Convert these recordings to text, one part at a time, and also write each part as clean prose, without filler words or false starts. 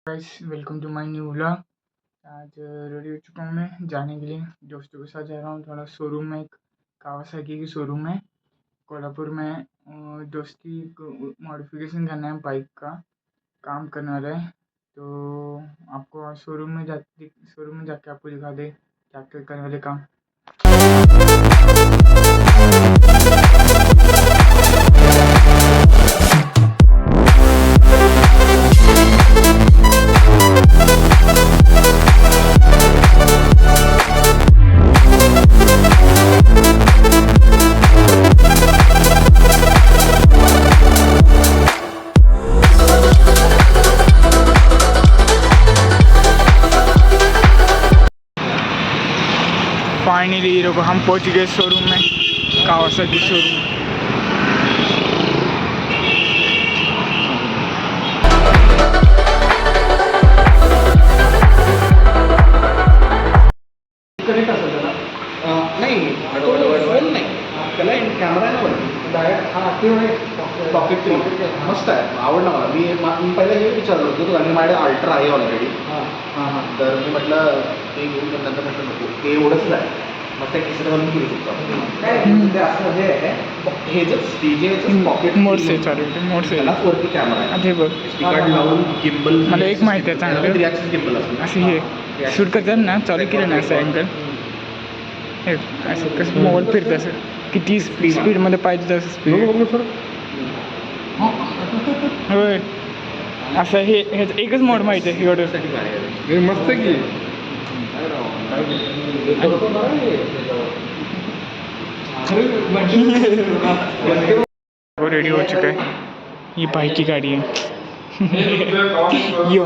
Guys, welcome to my new vlog. आज ready हो चुका हूँ मैं जाने के लिए। दोस्तों के साथ जा रहा हूँ। थोड़ा शोरूम में, एक कावासाकी की शोरूम है कोल्हापुर में। दोस्त की मॉडिफिकेशन करना है, बाइक का काम करने वाला है। तो आपको शोरूम में जाके आपको दिखा दे क्या क्या करने वाले काम। फाइनली हम पहुंच गए शोरूम में, कावासाकी शोरूम। नाही फोन नाही त्याला कॅमेरा आहे ना डायरेक्ट पॉकेट थ्री मस्त आहे, आवडलं मला. मी पहिला हे विचारलं होतं कारण माझ्याकडे अल्ट्रा आहे ऑलरेडी. तर मी म्हटलं ते घेऊन नंतर म्हटलं नको, ते एवढंच आहे मस्त एक किस्सा घालून फिरू शकतो काय म्हणजे असं हे आहे. हे जर डीजेचं पॉकेट मोडसे चालू मोडसे वरती कॅमेरा आहे बघ, स्टिकर लावून गिम्बल. मला एक माहिती आहे चांगलं, रिॲक्शन गिम्बल असतं असं हे शूट करतात ना, चालू केलं ना असं अँगल, हे असं कसं मोबाईल फिरतं असं किती स्पीडमध्ये पाहिजे तसं स्पीड. होय, असं हे ह्याचं एकच मोड माहिती आहे एवढं मस्त की वो रेडी हो चुका है. ये भाई की गाड़ी है. यो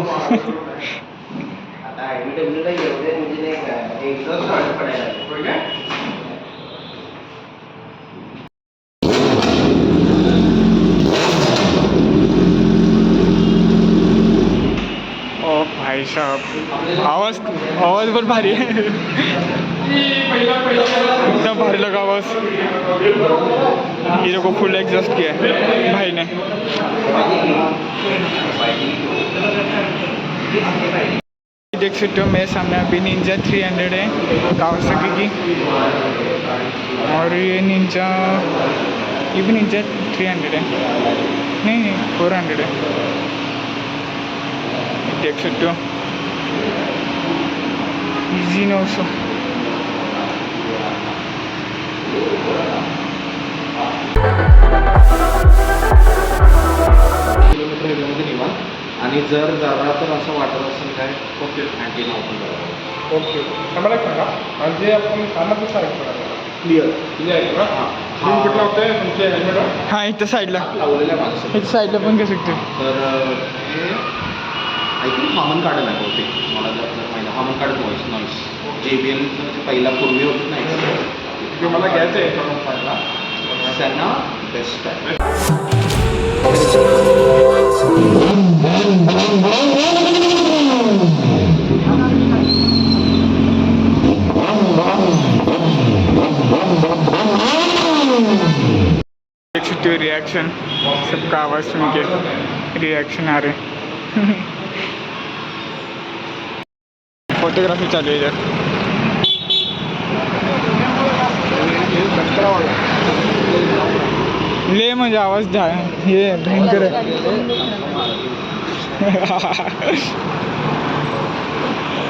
ओ भाई साहब, आवाज़ बहुत भारी है. इतना भारी लगा आवाज़. हीरो को फुल एग्जॉस्ट किया है भाई ने. देख सकते हो मेरे सामने अभी निंजा 300 है कावासाकी की, और ये भी निंजा 300 है. नहीं 400 है. देख सकते हो Z900. किलोमीटर एरियामध्ये निवाल. आणि जर जरा तर असं वाटत असेल काय ओके अँटीना ओपन करावं. ओके आम्हाला सांगा. आणि जे आपण कामाचं सांगितलं क्लिअर आहे का? हां कुठला होतं तुमचे हेल्मेट? हाँ इतना साइडला लावलेल्या माणसं इथं साइडला पण घेऊ शकतो. तर हे आय थिंक कॉमन कार्ड आहे बहुतेक, मला जर माहिती कॉमन कार्ड नॉईस JBLचं जे पहिला पूर्वी होतं नाही ते मला घ्यायचं आहे करून पाहिला त्यांना बेस्ट आहे. देख सकते हो रिएक्शन, सबका आवाज़ सुन के रिएक्शन आ रहे. फोटोग्राफी चालू है इधर. ले म्हणजे आवाज हे भयंकर आहे.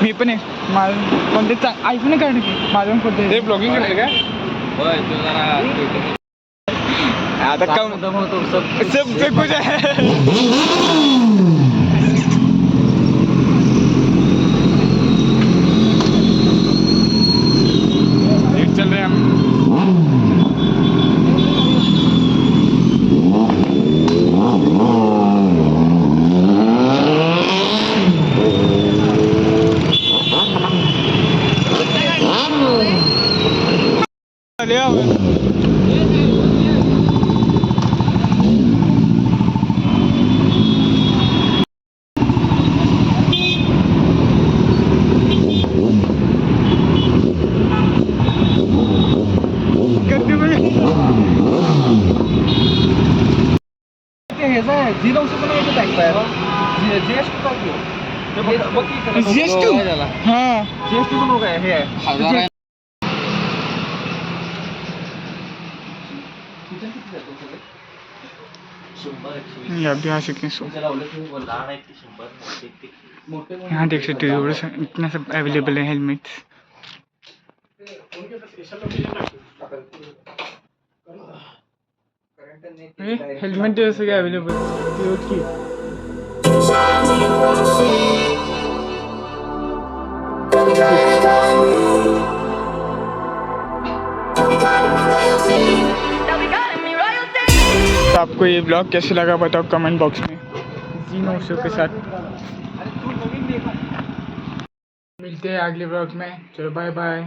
मी पण आहे माझं कोणते आयफोन काढ की माझं पण फोटो. ते ब्लॉगिंग करते का? आता कम सब कुछ है. चल रहे हम. ह्याचा Z900 पण आहे बॅक फायर. GS2 का घेऊ GS2 हाँ GS2 पण हो हे आहे ये आप भी आ सकते हैं सो यहाँ देख सकते हो इतना सब अवेलेबल है हेलमेट्स हेलमेट जैसे क्या अवेलेबल की तो आपको ये ब्लॉग कैसे लगा बताओ कमेंट बॉक्स में Z900 के साथ मिलते हैं अगले ब्लॉग में चलो बाय बाय